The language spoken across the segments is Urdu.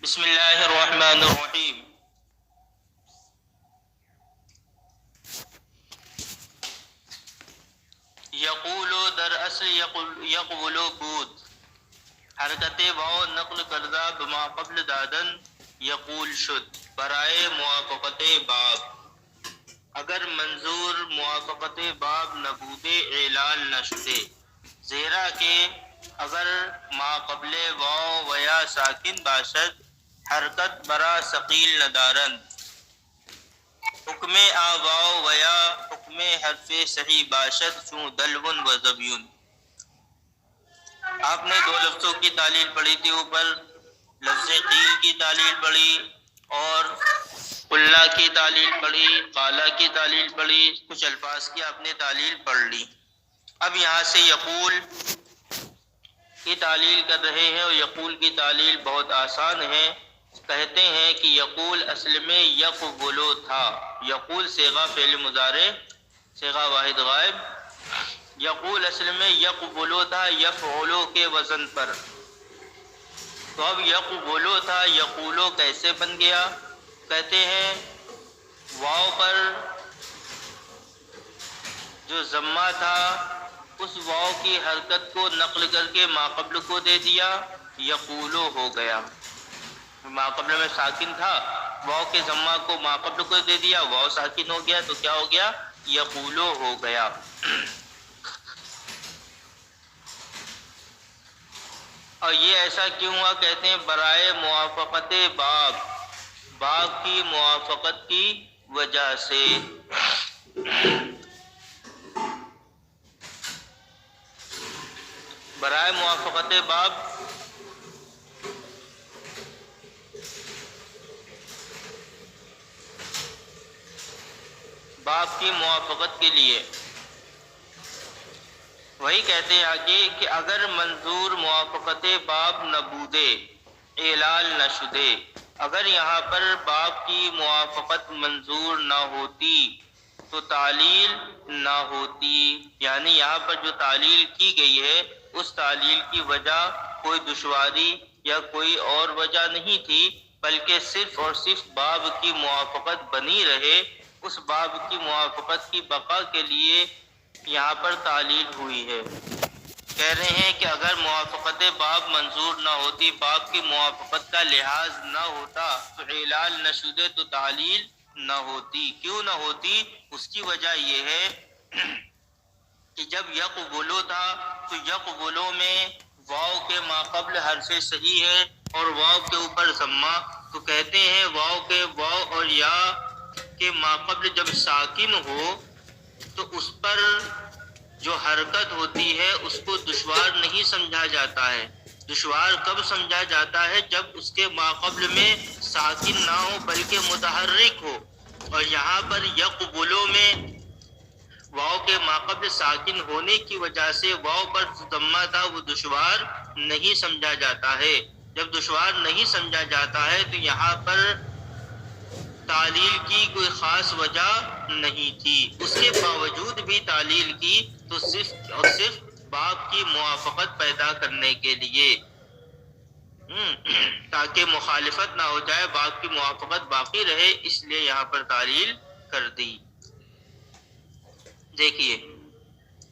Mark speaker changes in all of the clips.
Speaker 1: بسم اللہ الرحمن الرحیم. یقولو در اصل یقولو بود، حرکت واو نقل کردہ بما قبل دادن یقول شد برائے موافقت باب. اگر منظور موافقت باب نبودے اعلان نہ شدے، زیرا کہ اگر ما قبل واو ویا ساکن باشد حرکت برا ثقیل ندارند، حکم آ واو ویا حکم حرف صحیح باشد چون دلون و زبیون. آپ نے دو لفظوں کی تعلیل پڑھی تھی، اوپر لفظ قیل کی تعلیل پڑھی اور قلنا کی تعلیل پڑھی، قالا کی تعلیل پڑھی، کچھ الفاظ کی آپ نے تعلیل پڑھ لی. اب یہاں سے یقول کی تعلیل کر رہے ہیں، اور یقول کی تعلیل بہت آسان ہے. کہتے ہیں کہ یقول اصل میں یقبلو تھا. یقول صیغہ فعل مضارع، صیغہ واحد غائب. یقول اصل میں یقبلو تھا یفعلو کے وزن پر. تو اب یقبلو تھا یقولو کیسے بن گیا؟ کہتے ہیں واو پر جو ضمہ تھا اس واو کی حرکت کو نقل کر کے ماقبل کو دے دیا، یقولو ہو گیا. ماقبل میں ساکن تھا، واو کے ضمہ کو ماقبل کو دے دیا، واو ساکن ہو گیا تو کیا ہو گیا؟ یقولو ہو گیا. اور یہ ایسا کیوں ہوا؟ کہتے ہیں برائے موافقت باب، باب کی موافقت کی وجہ سے. برائے موافقت باب باب کی موافقت کے لیے. وہی کہتے ہیں آگے کہ اگر منظور موافقت باب نبودے اعلال نہ شدے، اگر یہاں پر باب کی موافقت منظور نہ ہوتی تو تعلیل نہ ہوتی. یعنی یہاں پر جو تعلیل کی گئی ہے اس تعلیل کی وجہ کوئی دشواری یا کوئی اور وجہ نہیں تھی، بلکہ صرف اور صرف باب کی موافقت بنی رہے. اس باب کی موافقت کی بقا کے لیے یہاں پر تعلیل ہوئی ہے. کہہ رہے ہیں کہ اگر موافقت باب منظور نہ ہوتی، باب کی موافقت کا لحاظ نہ ہوتا تو اعلال نہ شدے تو تعلیل نہ ہوتی. کیوں نہ ہوتی؟ اس کی وجہ یہ ہے کہ جب یقبلو تھا تو یقبلو میں واو کے ماقبل حرف صحیح ہے اور واو کے اوپر ضمہ. تو کہتے ہیں واو اور یا کے ماقبل جب ساکن ہو تو اس پر جو حرکت ہوتی ہے اس کو دشوار نہیں سمجھا جاتا ہے. دشوار کب سمجھا جاتا ہے؟ جب اس کے ماقبل میں ساکن نہ ہو بلکہ متحرک ہو. اور یہاں پر یقبلو میں واو کے ماقبل ساکن ہونے کی وجہ سے واو پر ضمہ تھا، وہ دشوار نہیں سمجھا جاتا ہے. جب دشوار نہیں سمجھا جاتا ہے تو یہاں پر تعلیل کی کوئی خاص وجہ نہیں تھی. اس کے باوجود بھی تعلیل کی تو صرف اور صرف باب کی موافقت پیدا کرنے کے لیے، تاکہ مخالفت نہ ہو جائے، باب کی موافقت باقی رہے، اس لیے یہاں پر تعلیل کر دی. دیکھیے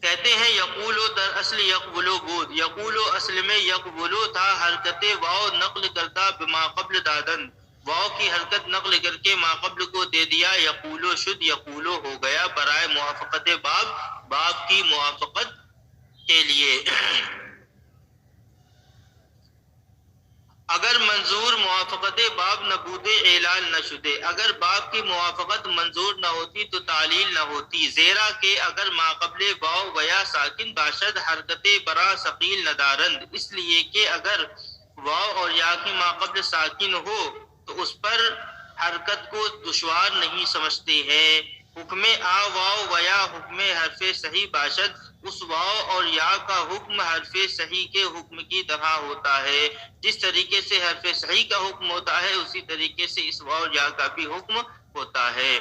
Speaker 1: کہتے ہیں یقولو در اصل یقبلو بود. یقولو اصل میں یقبلو تھا، حرکت واو نقل کرتا بما قبل دادن، واو کی حرکت نقل کر کے ما قبل کو دے دیا، یقولو شد یقولو ہو گیا برائے موافقت باب، باب کی موافقت کے لیے. اگر منظور موافقت باب نبود اعلان نہ شدے، اگر باب کی موافقت منظور نہ ہوتی تو تعلیل نہ ہوتی. زیرا کہ اگر ماقبل واو ویا ساکن باشد حرکت برا ثقیل ندارند، اس لیے کہ اگر واو اور یا کی ماقبل ساکن ہو تو اس پر حرکت کو دشوار نہیں سمجھتے ہیں. حکم آ واو ویا حکم حرف صحیح باشد، اس واو اور یا کا حکم حرف صحیح کے حکم کی طرح ہوتا ہے. جس طریقے سے حرف صحیح کا حکم ہوتا ہے اسی طریقے سے اس واو اور یا کا بھی حکم ہوتا ہے.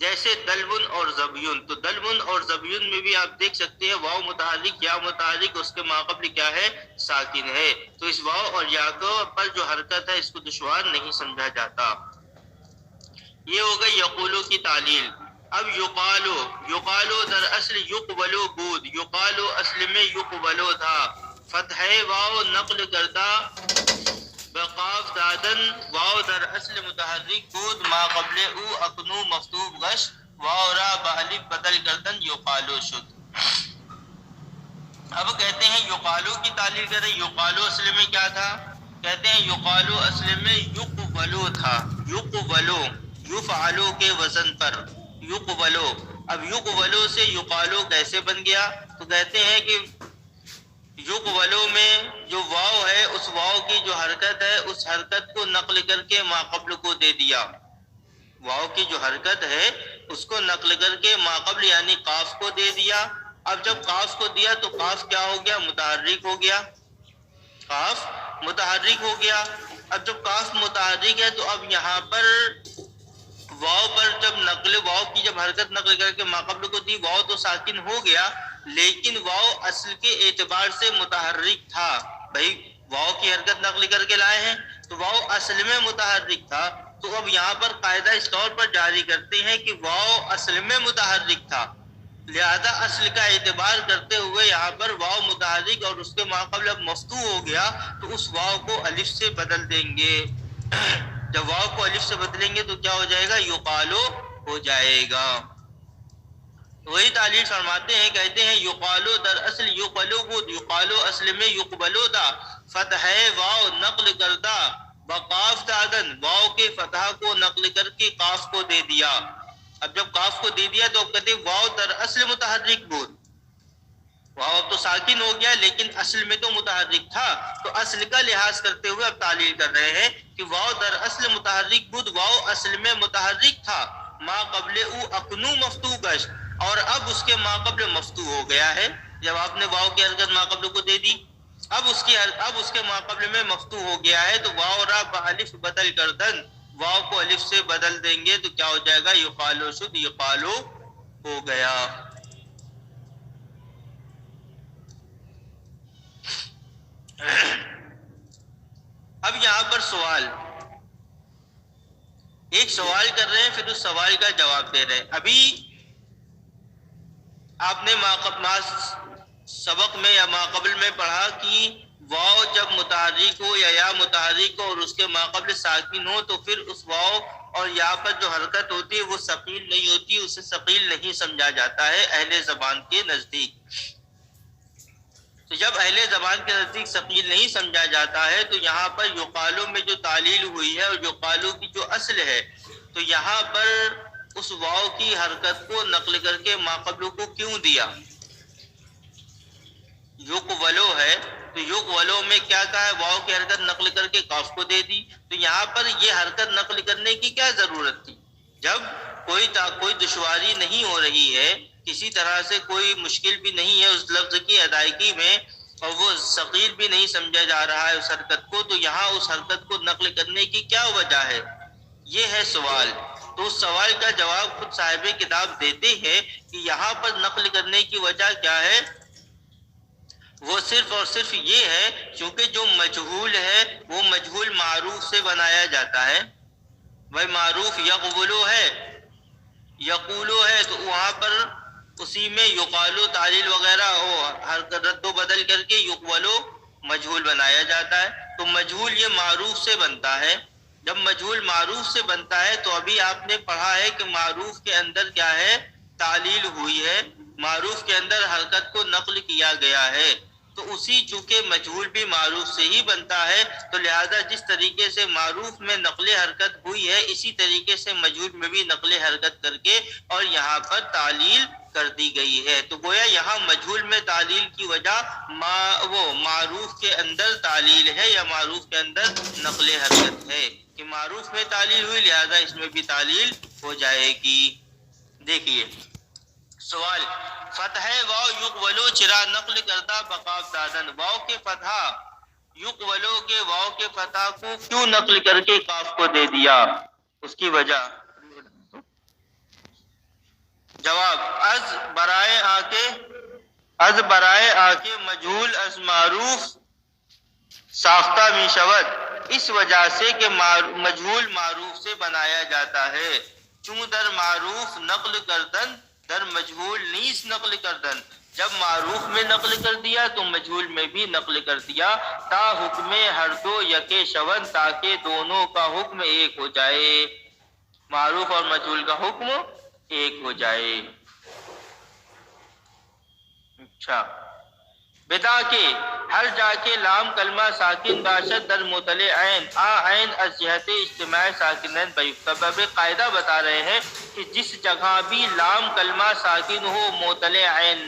Speaker 1: جیسے دلون اور زبیون. تو دلون اور زبیون میں بھی آپ دیکھ سکتے ہیں واو متحرک یا متحرک اس کے ماقبل کیا ہے ساکن ہے. تو اس واو اور یا پر جو حرکت ہے اس کو دشوار نہیں سمجھا جاتا. یہ ہو گئی یقولو کی تعلیل. اب یقالو. یقالو در اصل یقبلو بود. یقالو اصل میں یقبلو تھا. فتح واو نقل کردہ بقاف دادن. واو در اصل متحرک بود ما قبل او اکنو مفتوح غش. واو را بحلیف بدل کردن یقالو شد. اب کہتے ہیں یقالو کی تعلیل کریں. یقالو اصل میں کیا تھا؟ کہتے ہیں یقالو اصل میں یقبلو تھا. یقبلو یفعلو کے وزن پر یقبلو. اب یقبلو سے یقالو کیسے بن گیا؟ تو کہتے ہیں کہ یقبلو میں جو واو ہے اس واو کی جو حرکت ہے اس حرکت کو نقل کر کے ما قبل کو دے دیا. واو کی جو حرکت ہے اس کو نقل کر کے ما قبل یعنی قاف کو دے دیا. اب جب قاف کو دیا تو قاف کیا ہو گیا؟ متحرک ہو گیا. قاف متحرک ہو گیا. اب جب قاف متحرک ہے تو اب یہاں پر واو پر جب نقل واو کی جب حرکت نقل کر کے ما قبل کو دی واو تو ساکن ہو گیا لیکن واو اصل کے اعتبار سے متحرک تھا. بھائی واو کی حرکت نقل کر کے لائے ہیں تو واو اصل میں متحرک تھا. تو اب یہاں پر قاعدہ اس طور پر جاری کرتے ہیں کہ واو اصل میں متحرک تھا لہذا اصل کا اعتبار کرتے ہوئے یہاں پر واو متحرک اور اس کے ما قبل اب مفتوح ہو گیا تو اس واو کو الف سے بدل دیں گے. جب واو کو الف سے بدلیں گے تو کیا ہو جائے گا؟ یقالو ہو جائے گا. وہی تعلیل فرماتے ہیں کہتے ہیں یقالو در اصل یقبلو بود. یقالو اصل میں یقبلو تھا. فتح واو نقل کردہ بقاف دادن. واو کے فتح کو نقل کر کے قاف کو دے دیا. اب جب قاف کو دے دیا تو اب کہتے ہیں واو در اصل متحرک بود. واو اب تو ساکن ہو گیا لیکن اصل میں تو متحرک تھا. تو اصل کا لحاظ کرتے ہوئے اب تعلیل کر رہے ہیں کہ واو در اصل متحرک بود. واو اصل میں متحرک تھا ما قبل او اکنو مفتوح گشت اور اب اس کے ما قبل مفتوح ہو گیا ہے. جب آپ نے واو کی حرکت ما قبل کو دے دی اب اس کے ما قبل میں مفتوح ہو گیا ہے تو واو را بحلیف بدل کردن. واو کو الف سے بدل دیں گے تو کیا ہو جائے گا؟ یقالو شد. یقالو ہو گیا. اب یہاں پر سوال ایک سوال کر رہے ہیں پھر اس سوال کا جواب دے رہے ہیں. ابھی آپ نے سبق میں یا ما قبل میں پڑھا کہ واو جب متحرک ہو یا متحرک ہو اور اس کے ما قبل ساکن ہو تو پھر اس واو اور یا پر جو حرکت ہوتی ہے وہ ثقیل نہیں ہوتی. اسے ثقیل نہیں سمجھا جاتا ہے اہل زبان کے نزدیک. تو جب اہل زبان کے نزدیک ثقیل نہیں سمجھا جاتا ہے تو یہاں پر یقالو میں جو تعلیل ہوئی ہے اور یقالو کی جو اصل ہے تو یہاں پر اس واو کی حرکت کو نقل کر کے ما قبل کو کیوں دیا؟ یقولو ہے تو یقولو میں کیا کہا ہے؟ واو کی حرکت نقل کر کے قاف کو دے دی. تو یہاں پر یہ حرکت نقل کرنے کی کیا ضرورت تھی جب کوئی دشواری نہیں ہو رہی ہے, کسی طرح سے کوئی مشکل بھی نہیں ہے اس لفظ کی ادائیگی میں اور وہ ثقیل بھی نہیں سمجھا جا رہا ہے اس حرکت کو, تو یہاں اس حرکت کو نقل کرنے کی کیا وجہ ہے؟ یہ ہے سوال. تو اس سوال کا جواب خود صاحب کتاب دیتے ہیں کہ یہاں پر نقل کرنے کی وجہ کیا ہے؟ وہ صرف اور صرف یہ ہے کیونکہ جو مجہول ہے وہ مجہول معروف سے بنایا جاتا ہے. وہ معروف یقولو ہے تو وہاں پر اسی میں یقالو تعلیل وغیرہ ہو ہر رد و بدل کر کے یقولو مجہول بنایا جاتا ہے. تو مجہول یہ معروف سے بنتا ہے. جب مجہول معروف سے بنتا ہے تو ابھی آپ نے پڑھا ہے کہ معروف کے اندر کیا ہے؟ تعلیل ہوئی ہے, معروف کے اندر حرکت کو نقل کیا گیا ہے. تو اسی چونکہ مجہول بھی معروف سے ہی بنتا ہے تو لہذا جس طریقے سے معروف میں نقل حرکت ہوئی ہے اسی طریقے سے مجہول میں بھی نقل حرکت کر کے اور یہاں پر تعلیل کر دی گئی ہے. تو گویا یہاں مجہول میں تعلیل کی وجہ وہ معروف کے اندر تعلیل ہے یا معروف کے اندر نقل حرکت ہے کہ معروف میں تعلیل ہوئی لہذا اس میں بھی تعلیل ہو جائے گی. دیکھیے سوال, فتح واو یقولو چرا نقل کردہ بقاف دادن. واو کے فتح یقولو کے واو کے فتح کو کیوں نقل کر کے قاف کو دے دیا؟ اس کی وجہ جواب از برائے آکے مجہول از معروف ساختہ می شود، اس وجہ سے کہ مجہول معروف سے بنایا جاتا ہے، چوں در معروف نقل کردن در مجہول نیز نقل کردن، جب معروف میں نقل کر دیا تو مجہول میں بھی نقل کر دیا، تا حکم ہر دو یکے شون، تاکہ دونوں کا حکم ایک ہو جائے، معروف اور مجہول کا حکم ایک ہو جائے۔ اچھا، بدا کے ہر جا کے لام کلمہ ساکن باشد در مطلع عین، عین از جہت اجتماع ساکنین بیفتہ۔ اب ایک قاعدہ بتا رہے ہیں کہ جس جگہ بھی لام کلمہ ساکن ہو مطلع عین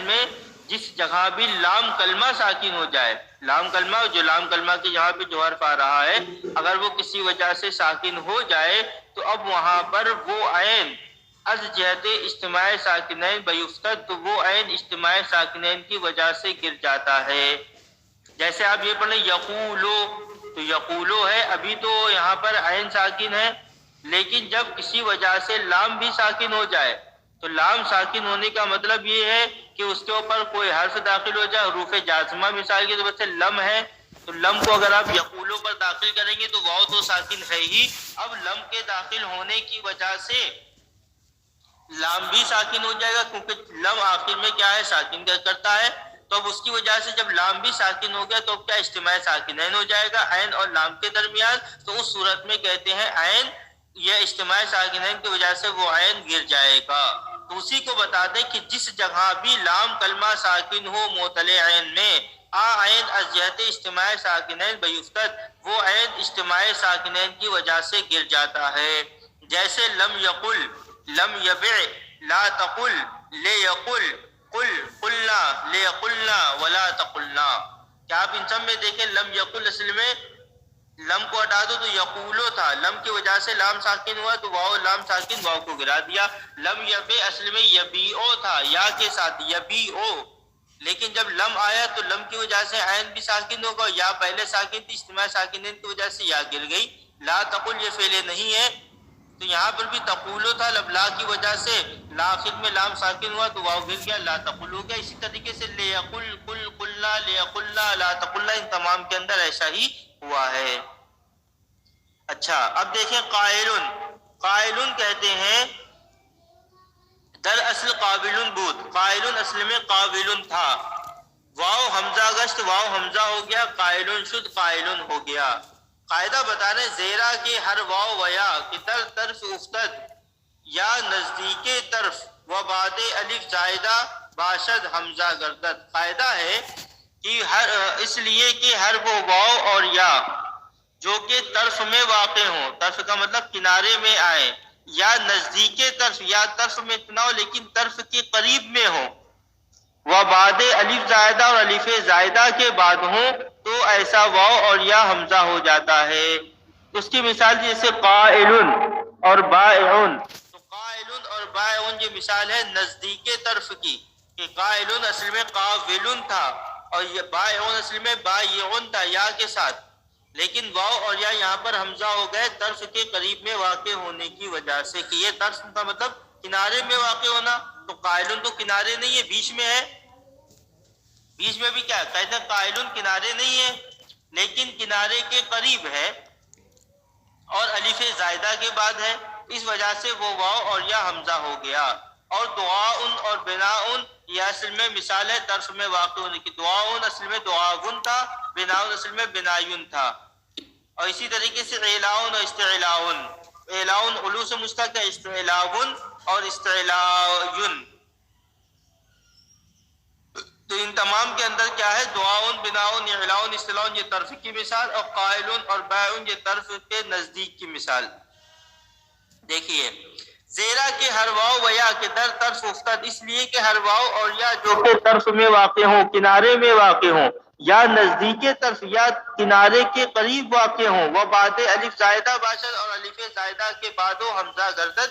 Speaker 1: میں جس جگہ بھی لام کلمہ ساکن ہو جائے، لام کلمہ جو لام کلمہ کے یہاں پہ جو حرف آ رہا ہے اگر وہ کسی وجہ سے ساکن ہو جائے تو اب وہاں پر وہ عین از جہت اجتماع ساکنین بیفتد، تو وہ عین اجتماع ساکنین کی وجہ سے گر جاتا ہے۔ جیسے آپ یہ پڑھیں یقولو، تو یقولو ہے، ابھی تو یہاں پر عین ساکن ہے، لیکن جب کسی وجہ سے لام بھی ساکن ہو جائے تو لام ساکن ہونے کا مطلب یہ ہے کہ اس کے اوپر کوئی حرف داخل ہو جائے، حروف جازمہ مثال کے طور سے لم ہے، تو لم کو اگر آپ یقولو پر داخل کریں گے تو واو تو ساکن ہے ہی، اب لم کے داخل ہونے کی وجہ سے لام بھی ساکن ہو جائے گا، کیونکہ لم آخر میں کیا ہے ساکن کرتا ہے، تو اب اس کی وجہ سے جب لام بھی ساکن ہو گیا تو اب کیا اجتماع ساکنین ہو جائے گا عین اور لام کے درمیان، تو اس صورت میں کہتے ہیں عین، یہ اجتماع ساکنین کی وجہ سے وہ عین گر جائے گا۔ تو اسی کو بتا دیں کہ جس جگہ بھی لام کلمہ ساکن ہو معتل عین میں، عین از جہت اجتماع ساکنین بیفتد، وہ عین اجتماع ساکنین کی وجہ سے گر جاتا ہے۔ جیسے لم یقل، لم یبع، لا تقل، لیقل، قل، قلنا، لیقلنا، ولا تقلنا۔ کیا آپ ان سب میں دیکھیں لم یقل اصل میں لم کو ہٹا دو تو یقولو تھا، لم کی وجہ سے لام ساکن ہوا تو واو لام ساکن واو کو گرا دیا۔ لم یبع اصل میں یبیعو تھا، یا کے ساتھ یبیعو، لیکن جب لم آیا تو لم کی وجہ سے عین بھی ساکن ہوگا، یا پہلے ساکن تھی اجتماع ساکنین کی وجہ سے یا گر گئی۔ لا تقل یہ فعل نہیں ہے، تو یہاں پر بھی تقولو تھا، لب لا کی وجہ سے لا آخر میں لام ساکن ہوا تو واو گر گیا، لا تقل ہو گیا۔ اسی طریقے سے لیقل، قل، قلنا، لیقلنا، لا تقلنا، ان تمام کے اندر ایسا ہی ہوا ہے۔ اچھا، اب دیکھیں قائلن، قائلن کہتے ہیں در اصل قابلن بود، قائلن اصل میں قابلن تھا، واو حمزہ گشت واو حمزہ ہو گیا، قائلن شد قائلن ہو گیا۔ قاعدہ بتا رہے زیرا کے ہر واو ویا کہ در طرف افتد یا نزدیک طرف و بعد الف زائدہ باشد حمزہ گردد۔ قاعدہ ہے کہ اس لیے کہ ہر وہ واو اور یا جو کہ طرف میں واقع ہوں، طرف کا مطلب کنارے میں آئے، یا نزدیک طرف یا طرف میں نہ ہو لیکن طرف کے قریب میں ہو، و بعد الف زائدہ اور الف زائدہ کے بعد ہوں، تو ایسا واو اور یا حمزہ ہو جاتا ہے۔ اس کی مثال جیسے قائلن اور بائعن، تو قائلن اور بائعن یہ مثال ہے نزدیک طرف کی، کہ قائلن اصل میں قابلن تھا اور یہ بائعن اصل میں بائعن تھا یا کے ساتھ، لیکن واو اور یا یہاں پر حمزہ ہو گئے طرف کے قریب میں واقع ہونے کی وجہ سے، کہ یہ طرف کا مطلب کنارے میں واقع ہونا، تو قائلن تو کنارے نہیں ہے، بیچ میں ہے، بیچ میں بھی کیا کہتے ہیں قائلن کنارے نہیں ہے لیکن کنارے کے قریب ہے اور الف زائدہ کے بعد ہے، اس وجہ سے وہ واو اور یا حمزہ ہو گیا۔ اور دعاؤن اور بناؤن یہ اصل میں مثال ہے طرف میں واقع ہونے کی، دعاؤن اصل میں دعاون تھا، بناؤن اصل میں بنایون تھا۔ اور اسی طریقے سے اعلاؤن اور استعلاؤن، اعلاؤن علو سے مشتق ہے، استعلاؤن اور استعلاؤن، تو ان تمام کے اندر کیا ہے دعاؤن، بناؤن، اعلاؤن، استعلاؤن یہ طرف کی مثال، اور قائلون اور بائعن یہ طرف کے نزدیک کی مثال۔ دیکھیے زیرا کے ہر واو و یا کے در طرف افتد، اس لیے کہ ہر واو اور یا جو کہ طرف میں واقع ہوں، کنارے میں واقع ہوں، یا نزدیک طرف یا کنارے کے قریب واقع ہوں، وہ بعد الف زائدہ باشد اور الف زائدہ کے بعد حمزہ گردد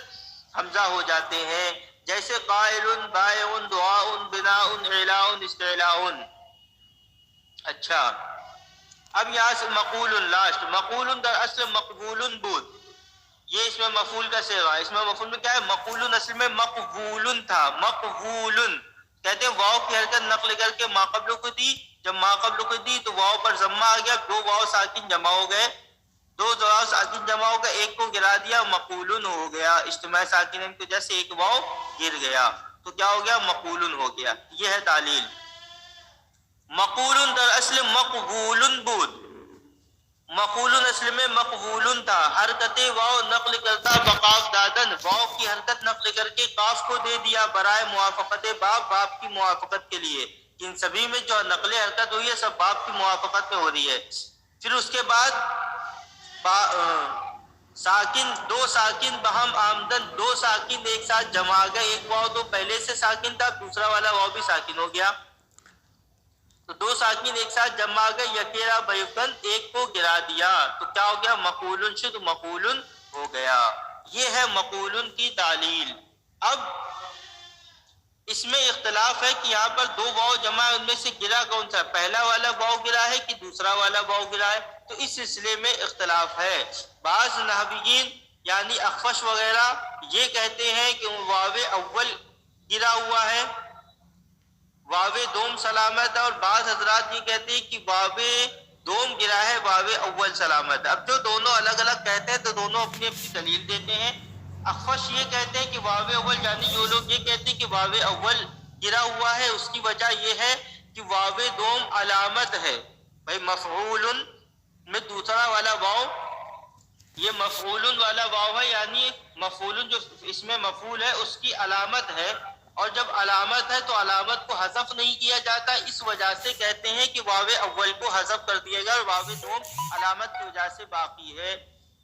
Speaker 1: حمزہ ہو جاتے ہیں، جیسے قائلن، بائعن، دعاؤن، بناؤن، اعلاؤن، استعلاؤن۔ اچھا، اب یہاں سے مقول لاشت، مقول در اصل مقبول بود، یہ اس میں مفعول کا صیغہ، اس میں مفعول میں کیا ہے؟ مقولن، اصل میں مقبولن تھا، مقبولن کہتے ہیں واؤ کی حرکت نقل کر کے ما قبل کو دی، جب ما قبل کو دی تو واؤ پر ضمہ آ گیا، دو واؤ ساکن جمع ہو گئے، دو واؤ ساکن جمع ہو گئے، ایک کو گرا دیا مقولن ہو گیا، اجتماع ساکنین کی وجہ سے ایک واؤ گر گیا تو کیا ہو گیا؟ مقولن ہو گیا۔ یہ ہے تعلیل۔ مقولن در اصل مقبولن بود، مقولن اصل میں مقبولن تھا، حرکت واؤ نقل کرتا بقاف دادن، واؤ کی حرکت نقل کر کے قاف کو دے دیا برائے موافقت باب، باب کی موافقت کے لیے۔ ان سبھی میں جو نقل حرکت ہوئی ہے سب باب کی موافقت میں ہو رہی ہے۔ پھر اس کے بعد ساکن، دو ساکن بہم آمدن، دو ساکن ایک ساتھ جمع آ گئے، ایک واؤ تو پہلے سے ساکن تھا، دوسرا والا واؤ بھی ساکن ہو گیا، تو دو ساکن ایک ساتھ جمع آ گئے، یکیرا بیکن ایک کو گرا دیا تو کیا ہو گیا؟ مقولن شد، مقولن ہو گیا۔ یہ ہے مقولن کی تعلیل۔ اب اس میں اختلاف ہے کہ یہاں پر دو واؤ جمع ہے، ان میں سے گرا کون سا؟ پہلا والا واؤ گرا ہے کہ دوسرا والا واؤ گرا ہے؟ تو اس سلسلے میں اختلاف ہے۔ بعض نحویین یعنی اخفش وغیرہ یہ کہتے ہیں کہ واو اول گرا ہوا ہے، واو دوم سلامت ہے، اور بعض حضرات یہ کہتے ہیں کہ واو دوم گرا ہے، واو اول سلامت ہے۔ اب جو دونوں الگ الگ کہتے ہیں تو دونوں اپنی اپنی دلیل دیتے ہیں۔ اخفش یہ کہتے ہیں کہ واو اول، یعنی جو لوگ یہ کہتے ہیں کہ واو اول گرا ہوا ہے اس کی وجہ یہ ہے کہ واو دوم علامت ہے، بھائی مفعول میں دوسرا والا واو، یہ مفعول والا واو ہے، یعنی مفعول جو اس میں مفعول ہے اس کی علامت ہے، اور جب علامت ہے تو علامت کو حذف نہیں کیا جاتا، اس وجہ سے کہتے ہیں کہ واو اول کو حذف کر دیا گیا اور واو دوم علامت کی وجہ سے باقی ہے۔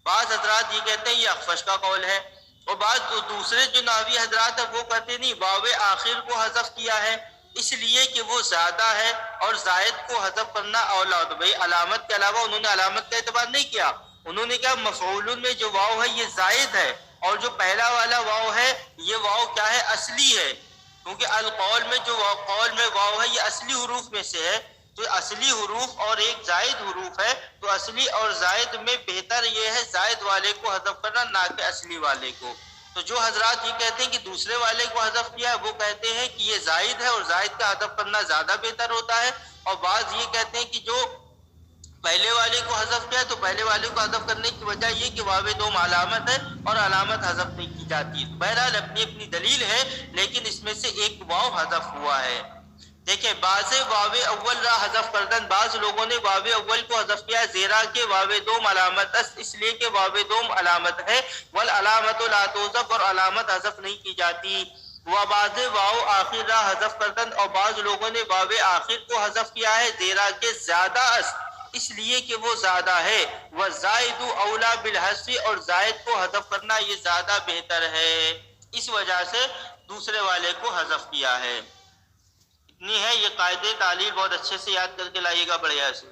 Speaker 1: بعض حضرات یہ کہتے ہیں یہ اخفش کا قول ہے، اور بعض دوسرے جو نحوی حضرات ہیں وہ کہتے نہیں، واو آخر کو حذف کیا ہے اس لیے کہ وہ زیادہ ہے اور زائد کو حذف کرنا اولا ہوتا ہے۔ بھائی علامت کے علاوہ انہوں نے علامت کا اعتبار نہیں کیا، انہوں نے کہا مفعول میں جو واو ہے یہ زائد ہے، اور جو پہلا والا واو ہے یہ واو کیا ہے؟ اصلی ہے، کیونکہ القول میں جو قول میں واو ہے یہ اصلی حروف میں سے ہے، تو اصلی حروف اور ایک زائد حروف ہے، تو اصلی اور زائد میں بہتر یہ ہے زائد والے کو حذف کرنا نہ کہ اصلی والے کو۔ تو جو حضرات یہ کہتے ہیں کہ دوسرے والے کو حذف کیا ہے وہ کہتے ہیں کہ یہ زائد ہے اور زائد کا حذف کرنا زیادہ بہتر ہوتا ہے، اور بعض یہ کہتے ہیں کہ جو پہلے والے کو حذف کیا تو پہلے والے کو حذف کرنے کی وجہ یہ کہ واو دوم علامت ہے اور علامت حذف نہیں کی جاتی ہے۔ بہرحال اپنی اپنی دلیل ہے، لیکن اس میں سے ایک واو حذف ہوا ہے۔ دیکھیں بعض واو اول را حذف کردن، بعض لوگوں نے واو اول کو حذف کیا زیرا کہ واو دوم علامت اس لیے کہ واو دوم علامت ہے، والعلامت لا تحذف، اور علامت حذف نہیں کی جاتی۔ بعض واو آخر را حذف کردن، اور بعض لوگوں نے واو آخر کو حذف کیا ہے زیرا کہ زیادہ اس لیے کہ وہ زیادہ ہے، وزائد اولا بالحذف، اور زائد کو حذف کرنا یہ زیادہ بہتر ہے، اس وجہ سے دوسرے والے کو حذف کیا ہے۔ اتنی ہے یہ قاعدے تعلیل، بہت اچھے سے یاد کر کے لائیے گا، بڑھیا سے۔